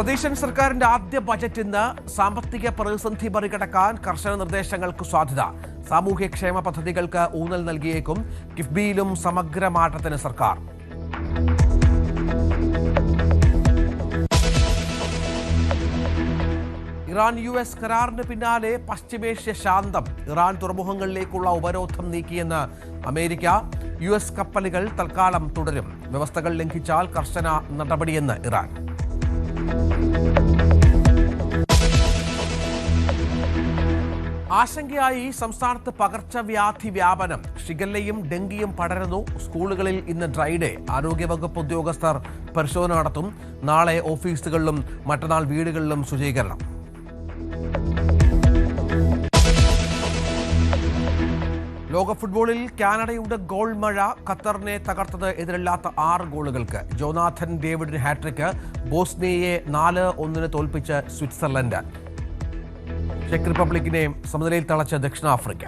സതീശൻ സർക്കാരിന്റെ ആദ്യ ബജറ്റ് ഇന്ന് സാമ്പത്തിക പ്രതിസന്ധി മറികടക്കാൻ കർശന നിർദ്ദേശങ്ങൾക്ക് സാധ്യത. സാമൂഹ്യക്ഷേമ പദ്ധതികൾക്ക് ഊന്നൽ നൽകിയേക്കും. കിഫ്ബിയിലും സമഗ്ര മാറ്റത്തിന് സർക്കാർ. ഇറാൻ US കരാറിന് പിന്നാലെ പശ്ചിമേഷ്യ ശാന്തം. ഇറാൻ തുറമുഖങ്ങളിലേക്കുള്ള ഉപരോധം നീക്കിയെന്ന് അമേരിക്ക. US കപ്പലുകൾ തൽക്കാലം തുടരും. വ്യവസ്ഥകൾ ലംഘിച്ചാൽ കർശന നടപടിയെന്ന് ഇറാൻ. ആശങ്കയായി സംസ്ഥാനത്ത് പകർച്ചവ്യാധി വ്യാപനം. ഷിഗല്ലയും ഡെങ്കിയും പടരുന്നു. സ്കൂളുകളിൽ ഇന്ന് ഡ്രൈ ഡേ. ആരോഗ്യവകുപ്പ് ഉദ്യോഗസ്ഥർ പരിശോധന നടത്തും. നാളെ ഓഫീസുകളിലും മറ്റന്നാൾ വീടുകളിലും ശുചീകരണം. ലോക ഫുട്ബോളിൽ കാനഡയുടെ ഗോൾ മഴ. ഖത്തറിനെ തകർത്തത് എതിരില്ലാത്ത 6 ഗോളുകൾക്ക്. Jonathan ഡേവിഡിന് hat trick. ബോസ്നിയയെ 4-1 തോൽപ്പിച്ച് സ്വിറ്റ്സർലൻഡ്. ചെക്ക് റിപ്പബ്ലിക്കിനെ സമനിലയിൽ തളച്ച ദക്ഷിണാഫ്രിക്ക.